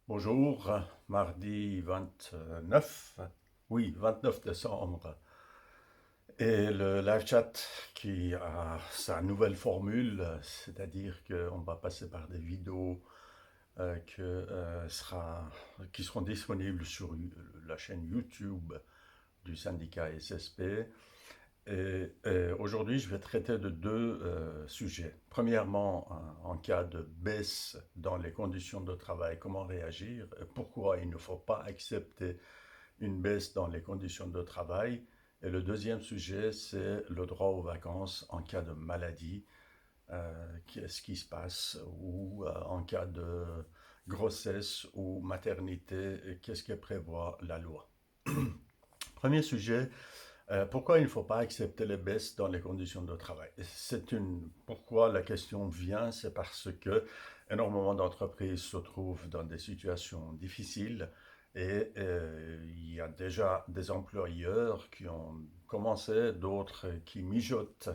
Bonjour, mardi 29, oui, 29 décembre. Et le live chat qui a sa nouvelle formule, c'est-à-dire qu'on va passer par des vidéos qui seront disponibles sur la chaîne YouTube du syndicat SSP. Et aujourd'hui, je vais traiter de deux sujets. Premièrement, en cas de baisse dans les conditions de travail, comment réagir, pourquoi il ne faut pas accepter une baisse dans les conditions de travail. Et le deuxième sujet, c'est le droit aux vacances en cas de maladie, qu'est-ce qui se passe, ou en cas de grossesse ou maternité, qu'est-ce que prévoit la loi. Premier sujet, pourquoi il ne faut pas accepter les baisses dans les conditions de travail? Pourquoi la question vient, c'est parce que énormément d'entreprises se trouvent dans des situations difficiles et il y a déjà des employeurs qui ont commencé, d'autres qui mijotent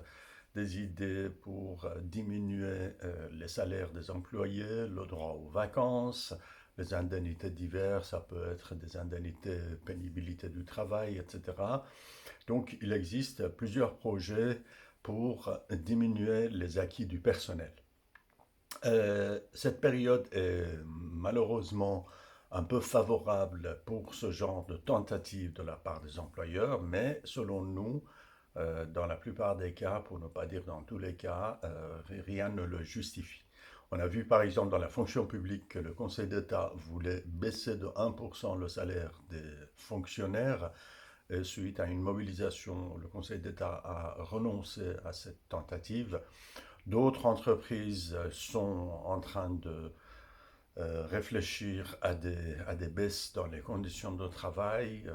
des idées pour diminuer les salaires des employés, le droit aux vacances, les indemnités d'hiver, ça peut être des indemnités pénibilité du travail, etc. Donc, il existe plusieurs projets pour diminuer les acquis du personnel. Cette période est malheureusement un peu favorable pour ce genre de tentative de la part des employeurs, mais selon nous, dans la plupart des cas, pour ne pas dire dans tous les cas, rien ne le justifie. On a vu par exemple dans la fonction publique que le Conseil d'État voulait baisser de 1% le salaire des fonctionnaires. Et suite à une mobilisation, le Conseil d'État a renoncé à cette tentative. D'autres entreprises sont en train de réfléchir à des baisses dans les conditions de travail,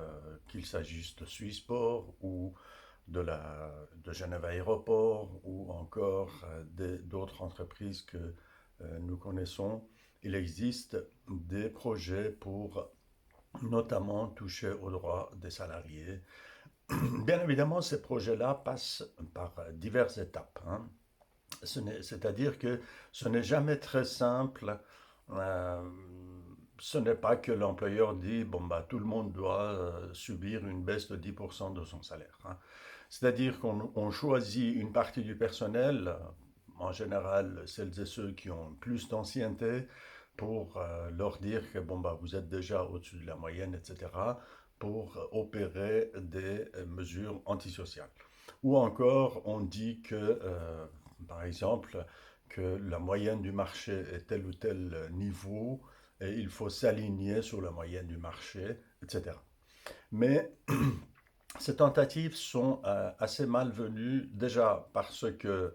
qu'il s'agisse de Swissport ou de Genève Aéroport ou encore d'autres entreprises que nous connaissons. Il existe des projets pour notamment toucher aux droits des salariés. Bien évidemment, ces projets-là passent par diverses étapes, hein. C'est-à-dire que ce n'est jamais très simple. euh, Ce n'est pas que l'employeur dit, bon, bah, tout le monde doit subir une baisse de 10% de son salaire, hein. C'est-à-dire qu'on choisit une partie du personnel, en général celles et ceux qui ont plus d'ancienneté, pour leur dire que bon, bah, vous êtes déjà au-dessus de la moyenne, etc., pour opérer des mesures antisociales. Ou encore, on dit que, par exemple, que la moyenne du marché est tel ou tel niveau et il faut s'aligner sur la moyenne du marché, etc. Mais ces tentatives sont assez malvenues déjà parce que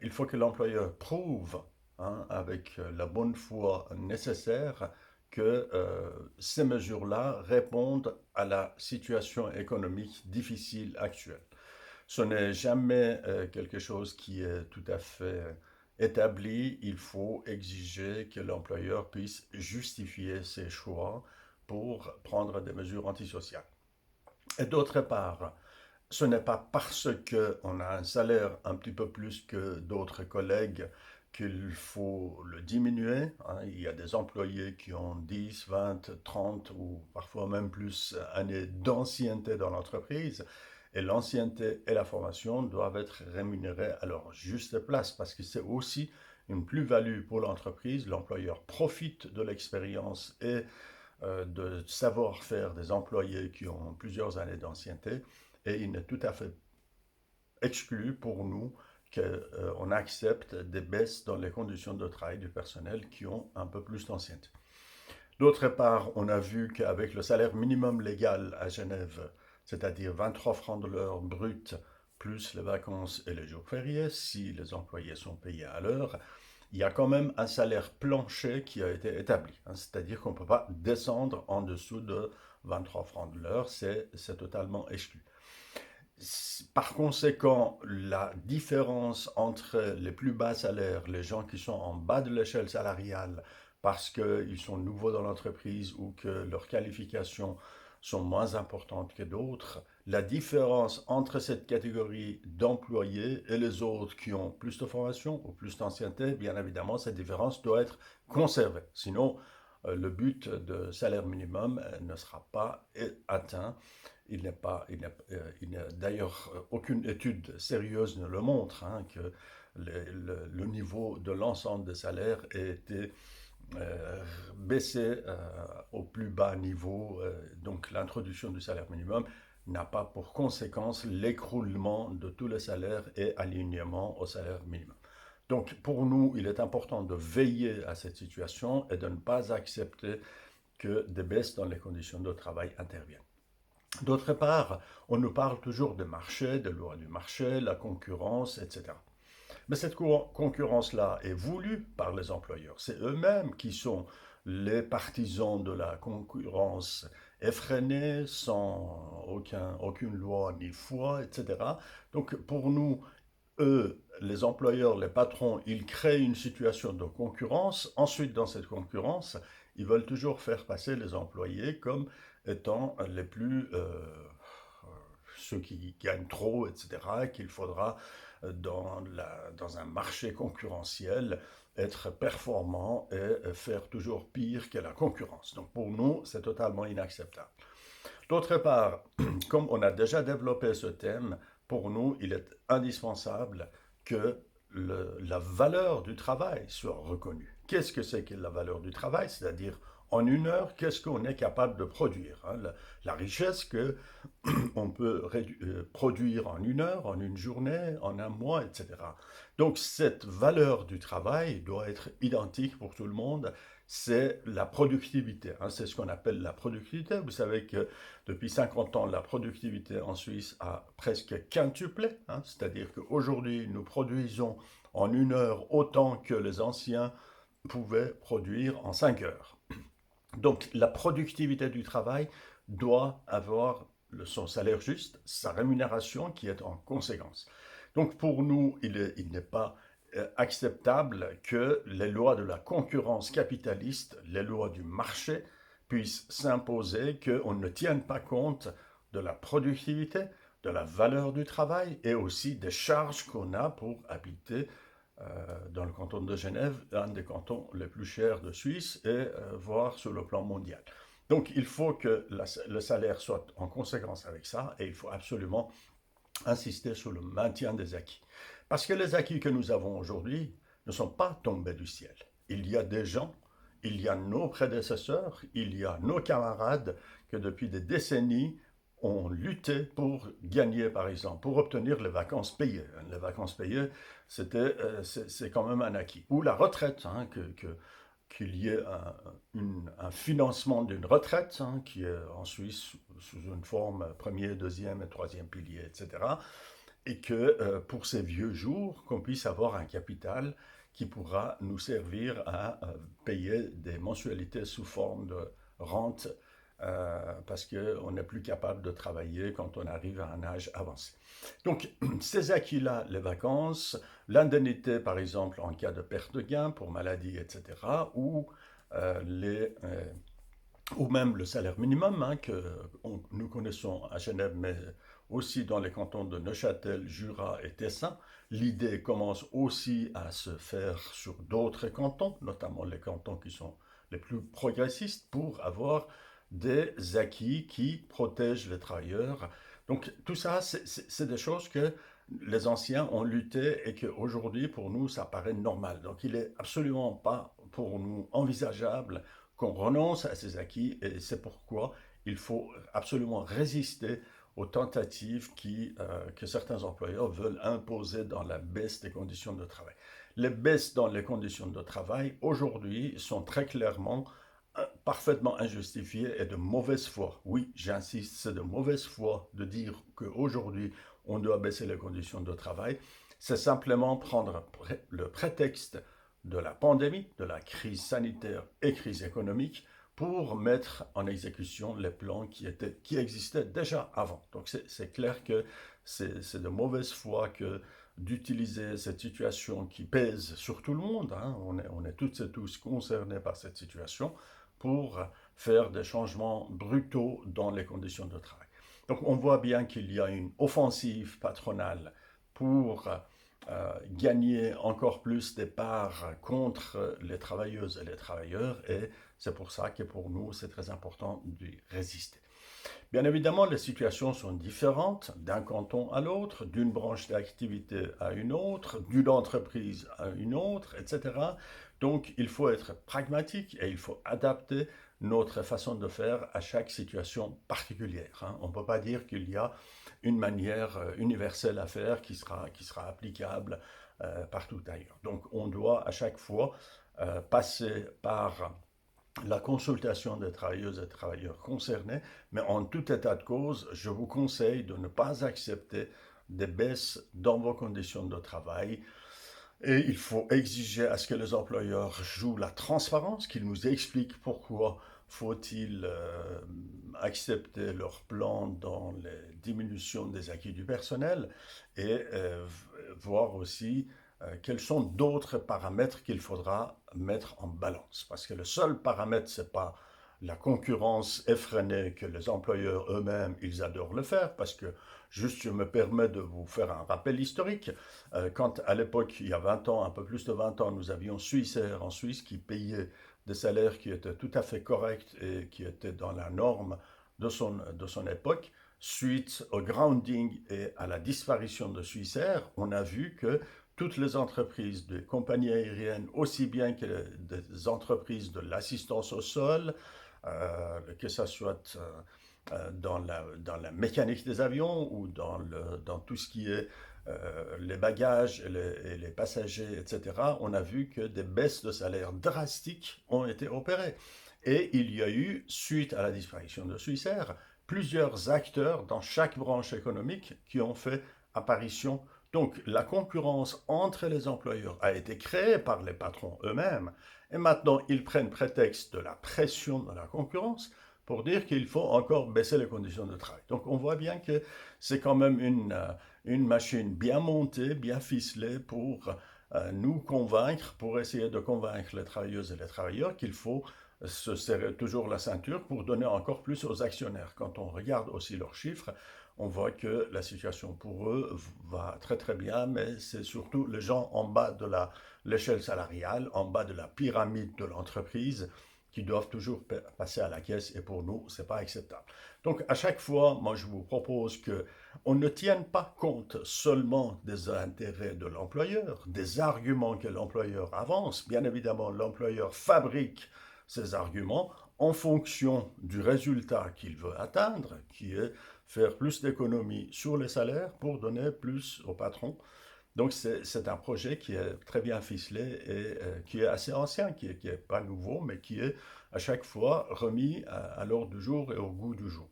il faut que l'employeur prouve, hein, avec la bonne foi nécessaire, que ces mesures-là répondent à la situation économique difficile actuelle. Ce n'est jamais quelque chose qui est tout à fait établi. Il faut exiger que l'employeur puisse justifier ses choix pour prendre des mesures antisociales. Et d'autre part, ce n'est pas parce qu'on a un salaire un petit peu plus que d'autres collègues qu'il faut le diminuer, hein. Il y a des employés qui ont 10, 20, 30 ou parfois même plus années d'ancienneté dans l'entreprise. Et l'ancienneté et la formation doivent être rémunérées à leur juste place parce que c'est aussi une plus-value pour l'entreprise. L'employeur profite de l'expérience et de savoir-faire des employés qui ont plusieurs années d'ancienneté et il est tout à fait exclu pour nous qu'on accepte des baisses dans les conditions de travail du personnel qui ont un peu plus d'ancienneté. D'autre part, on a vu qu'avec le salaire minimum légal à Genève, c'est-à-dire 23 francs de l'heure brut, plus les vacances et les jours fériés, si les employés sont payés à l'heure, il y a quand même un salaire plancher qui a été établi, hein. C'est-à-dire qu'on ne peut pas descendre en dessous de 23 francs de l'heure, c'est totalement exclu. Par conséquent, la différence entre les plus bas salaires, les gens qui sont en bas de l'échelle salariale parce qu'ils sont nouveaux dans l'entreprise ou que leurs qualifications sont moins importantes que d'autres, la différence entre cette catégorie d'employés et les autres qui ont plus de formation ou plus d'ancienneté, bien évidemment, cette différence doit être conservée. Sinon, le but de salaire minimum ne sera pas atteint. Il n'y a d'ailleurs aucune étude sérieuse ne le montre, hein, que le niveau de l'ensemble des salaires ait été baissé au plus bas niveau. Donc l'introduction du salaire minimum n'a pas pour conséquence l'écroulement de tous les salaires et alignement au salaire minimum. Donc pour nous, il est important de veiller à cette situation et de ne pas accepter que des baisses dans les conditions de travail interviennent. D'autre part, on nous parle toujours de marché, de loi du marché, la concurrence, etc. Mais cette concurrence-là est voulue par les employeurs. C'est eux-mêmes qui sont les partisans de la concurrence effrénée, sans aucune loi ni foi, etc. Donc pour nous, eux, les employeurs, les patrons, ils créent une situation de concurrence. Ensuite, dans cette concurrence, ils veulent toujours faire passer les employés comme étant les plus... ceux qui gagnent trop, etc., qu'il faudra, dans un marché concurrentiel, être performant et faire toujours pire que la concurrence. Donc pour nous, c'est totalement inacceptable. D'autre part, comme on a déjà développé ce thème, pour nous, il est indispensable que la valeur du travail soit reconnue. Qu'est-ce que c'est que la valeur du travail? C'est-à-dire, en une heure, qu'est-ce qu'on est capable de produire, hein? La richesse qu'on peut produire en une heure, en une journée, en un mois, etc. Donc, cette valeur du travail doit être identique pour tout le monde. C'est la productivité, hein, c'est ce qu'on appelle la productivité. Vous savez que depuis 50 ans, la productivité en Suisse a presque quintuplé, hein, c'est-à-dire qu'aujourd'hui, nous produisons en une heure autant que les anciens pouvaient produire en 5 heures. Donc la productivité du travail doit avoir son salaire juste, sa rémunération qui est en conséquence. Donc pour nous, il n'est pas acceptable que les lois de la concurrence capitaliste, les lois du marché, puissent s'imposer, qu'on ne tienne pas compte de la productivité, de la valeur du travail et aussi des charges qu'on a pour habiter dans le canton de Genève, un des cantons les plus chers de Suisse et voire sur le plan mondial. Donc il faut que le salaire soit en conséquence avec ça et il faut absolument insister sur le maintien des acquis. Parce que les acquis que nous avons aujourd'hui ne sont pas tombés du ciel. Il y a des gens, il y a nos prédécesseurs, il y a nos camarades que depuis des décennies ont lutté pour gagner, par exemple, pour obtenir les vacances payées. Les vacances payées, c'est quand même un acquis. Ou la retraite, hein, qu'il y ait un financement d'une retraite, hein, qui est en Suisse sous une forme premier, deuxième et troisième pilier, etc. Et que pour ces vieux jours, qu'on puisse avoir un capital qui pourra nous servir à payer des mensualités sous forme de rente parce qu'on n'est plus capable de travailler quand on arrive à un âge avancé. Donc, ces acquis-là, les vacances, l'indemnité, par exemple, en cas de perte de gain pour maladie, etc., ou ou même le salaire minimum, hein, que nous connaissons à Genève, mais aussi dans les cantons de Neuchâtel, Jura et Tessin. L'idée commence aussi à se faire sur d'autres cantons, notamment les cantons qui sont les plus progressistes, pour avoir des acquis qui protègent les travailleurs. Donc tout ça, c'est des choses que les anciens ont lutté et qu'aujourd'hui, pour nous, ça paraît normal. Donc il n'est absolument pas pour nous envisageable qu'on renonce à ces acquis et c'est pourquoi il faut absolument résister aux tentatives que certains employeurs veulent imposer dans la baisse des conditions de travail. Les baisses dans les conditions de travail aujourd'hui sont très clairement parfaitement injustifiées et de mauvaise foi. Oui, j'insiste, c'est de mauvaise foi de dire qu'aujourd'hui on doit baisser les conditions de travail. C'est simplement prendre le prétexte de la pandémie, de la crise sanitaire et crise économique pour mettre en exécution les plans qui existaient déjà avant. Donc c'est clair que c'est de mauvaise foi que d'utiliser cette situation qui pèse sur tout le monde, hein, on est toutes et tous concernés par cette situation, pour faire des changements brutaux dans les conditions de travail. Donc on voit bien qu'il y a une offensive patronale pour gagner encore plus des parts contre les travailleuses et les travailleurs, et C'est pour ça que pour nous, c'est très important d'y résister. Bien évidemment, les situations sont différentes d'un canton à l'autre, d'une branche d'activité à une autre, d'une entreprise à une autre, etc. Donc, il faut être pragmatique et il faut adapter notre façon de faire à chaque situation particulière, hein. On ne peut pas dire qu'il y a une manière universelle à faire qui sera applicable partout ailleurs. Donc, on doit à chaque fois passer par la consultation des travailleuses et travailleurs concernés, mais en tout état de cause, je vous conseille de ne pas accepter des baisses dans vos conditions de travail. Et il faut exiger à ce que les employeurs jouent la transparence, qu'ils nous expliquent pourquoi faut-il accepter leur plan dans les diminutions des acquis du personnel et voir aussi quels sont d'autres paramètres qu'il faudra mettre en balance. Parce que le seul paramètre, ce n'est pas la concurrence effrénée que les employeurs eux-mêmes, ils adorent le faire, parce que, juste je me permets de vous faire un rappel historique, quand à l'époque, il y a 20 ans, un peu plus de 20 ans, nous avions Swissair en Suisse qui payait des salaires qui étaient tout à fait corrects et qui étaient dans la norme de son époque, suite au grounding et à la disparition de Swissair, on a vu que toutes les entreprises de compagnies aériennes, aussi bien que des entreprises de l'assistance au sol, que ce soit dans la mécanique des avions ou dans tout ce qui est les bagages et les passagers, etc., on a vu que des baisses de salaire drastiques ont été opérées. Et il y a eu, suite à la disparition de Swissair, plusieurs acteurs dans chaque branche économique qui ont fait apparition. Donc la concurrence entre les employeurs a été créée par les patrons eux-mêmes, et maintenant ils prennent prétexte de la pression de la concurrence pour dire qu'il faut encore baisser les conditions de travail. Donc on voit bien que c'est quand même une machine bien montée, bien ficelée pour nous convaincre, pour essayer de convaincre les travailleuses et les travailleurs qu'il faut se serrer toujours la ceinture pour donner encore plus aux actionnaires. Quand on regarde aussi leurs chiffres, on voit que la situation pour eux va très très bien, mais c'est surtout les gens en bas de l'échelle salariale, en bas de la pyramide de l'entreprise, qui doivent toujours passer à la caisse, et pour nous, ce n'est pas acceptable. Donc à chaque fois, moi je vous propose qu'on ne tienne pas compte seulement des intérêts de l'employeur, des arguments que l'employeur avance. Bien évidemment, l'employeur fabrique ses arguments en fonction du résultat qu'il veut atteindre, qui est faire plus d'économies sur les salaires pour donner plus aux patrons. Donc c'est un projet qui est très bien ficelé et qui est assez ancien, qui est pas nouveau, mais qui est à chaque fois remis à l'ordre du jour et au goût du jour.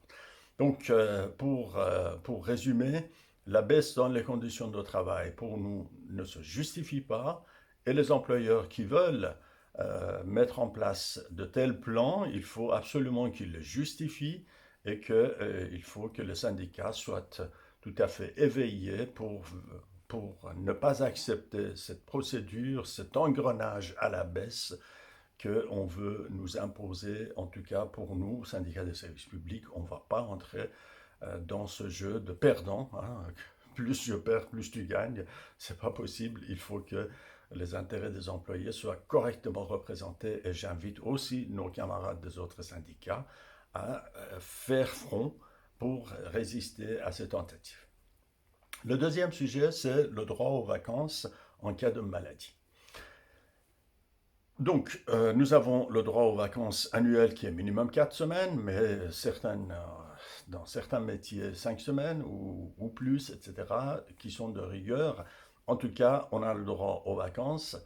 Donc pour résumer, la baisse dans les conditions de travail pour nous ne se justifie pas, et les employeurs qui veulent mettre en place de tels plans, il faut absolument qu'ils le justifient, et qu'il faut que le syndicat soit tout à fait éveillé pour ne pas accepter cette procédure, cet engrenage à la baisse qu'on veut nous imposer. En tout cas pour nous, syndicats des services publics, on ne va pas entrer dans ce jeu de perdant, hein. Plus je perds, plus tu gagnes. C'est pas possible. Il faut que les intérêts des employés soient correctement représentés, et j'invite aussi nos camarades des autres syndicats à faire front pour résister à ces tentatives. Le deuxième sujet, c'est le droit aux vacances en cas de maladie. Donc, nous avons le droit aux vacances annuelles qui est minimum 4 semaines, mais dans certains métiers 5 semaines ou plus, etc., qui sont de rigueur. En tout cas, on a le droit aux vacances,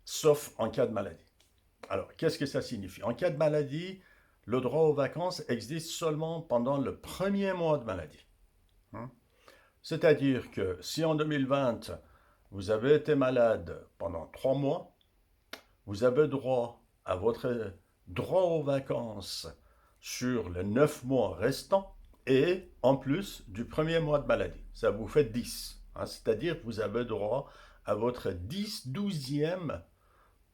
sauf en cas de maladie. Alors, qu'est-ce que ça signifie? En cas de maladie, le droit aux vacances existe seulement pendant le premier mois de maladie. C'est-à-dire que si en 2020, vous avez été malade pendant 3 mois, vous avez droit à votre droit aux vacances sur les 9 mois restants, et en plus du premier mois de maladie. Ça vous fait 10. Hein, c'est-à-dire que vous avez droit à votre 12e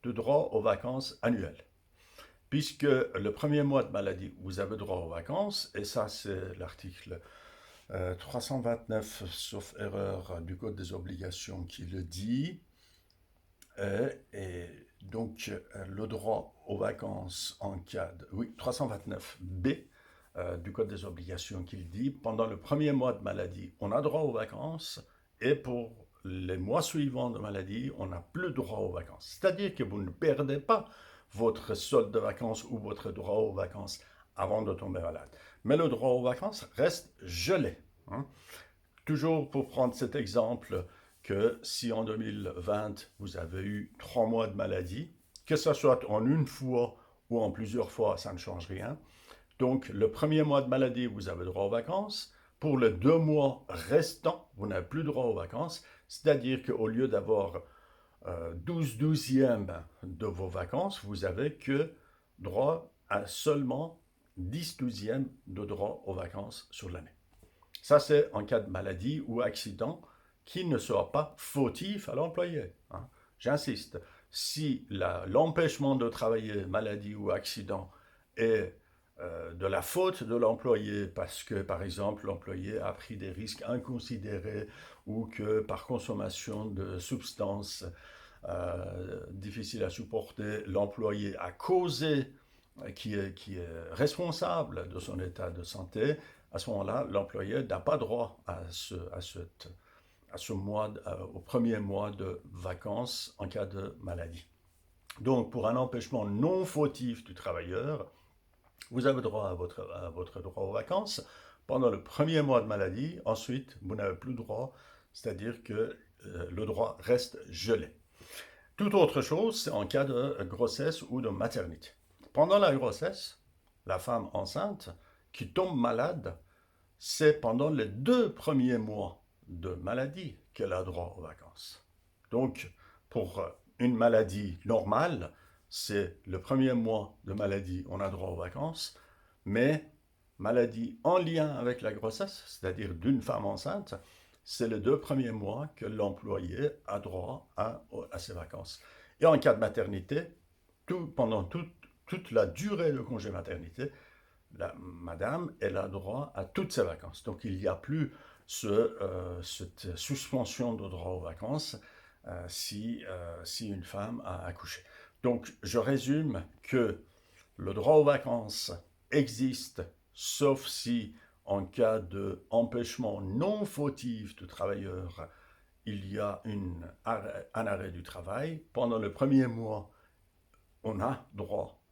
de droit aux vacances annuelles. Puisque le premier mois de maladie, vous avez droit aux vacances, et ça c'est l'article 329, sauf erreur, du Code des obligations qui le dit. Et Donc, le droit aux vacances en cas de... Oui, 329B du Code des obligations qui dit, pendant le premier mois de maladie, on a droit aux vacances, et pour les mois suivants de maladie, on n'a plus droit aux vacances. C'est-à-dire que vous ne perdez pas votre solde de vacances ou votre droit aux vacances avant de tomber malade. Mais le droit aux vacances reste gelé. Hein. Toujours pour prendre cet exemple, que si en 2020, vous avez eu 3 mois de maladie, que ce soit en une fois ou en plusieurs fois, ça ne change rien. Donc, le premier mois de maladie, vous avez droit aux vacances. Pour les 2 mois restants, vous n'avez plus droit aux vacances. C'est-à-dire qu'au lieu d'avoir 12 douzièmes de vos vacances, vous avez que droit à seulement 10 douzièmes de droit aux vacances sur l'année. Ça, c'est en cas de maladie ou accident qui ne sera pas fautif à l'employé. Hein. J'insiste, si l'empêchement de travailler, maladie ou accident, est de la faute de l'employé parce que, par exemple, l'employé a pris des risques inconsidérés ou que par consommation de substances difficiles à supporter, l'employé a causé, qui est responsable de son état de santé, à ce moment-là, l'employé n'a pas droit au premier mois de vacances en cas de maladie. Donc, pour un empêchement non fautif du travailleur, vous avez droit à votre droit aux vacances pendant le premier mois de maladie. Ensuite, vous n'avez plus droit, c'est-à-dire que le droit reste gelé. Toute autre chose, c'est en cas de grossesse ou de maternité. Pendant la grossesse, la femme enceinte qui tombe malade, c'est pendant les 2 premiers mois de maladie qu'elle a droit aux vacances. Donc, pour une maladie normale, c'est le premier mois de maladie, on a droit aux vacances, mais maladie en lien avec la grossesse, c'est-à-dire d'une femme enceinte, c'est les 2 premiers mois que l'employé a droit à ses vacances. Et en cas de maternité, pendant toute la durée de congé maternité, la madame, elle a droit à toutes ses vacances. Donc il n'y a plus cette suspension de droit aux vacances si une femme a accouché. Donc je résume que le droit aux vacances existe, sauf si en cas d'empêchement non fautif du travailleur, il y a un arrêt du travail. Pendant le premier mois, on a droit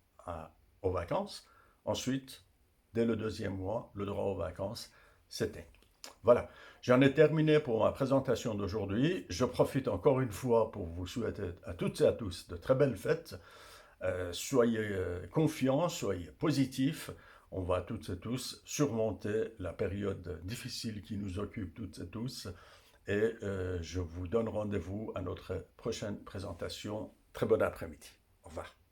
aux vacances. Ensuite, dès le 2e mois, le droit aux vacances s'éteint. Voilà, j'en ai terminé pour ma présentation d'aujourd'hui. Je profite encore une fois pour vous souhaiter à toutes et à tous de très belles fêtes. Soyez confiants, soyez positifs. On va toutes et tous surmonter la période difficile qui nous occupe toutes et tous. Et je vous donne rendez-vous à notre prochaine présentation. Très bon après-midi. Au revoir.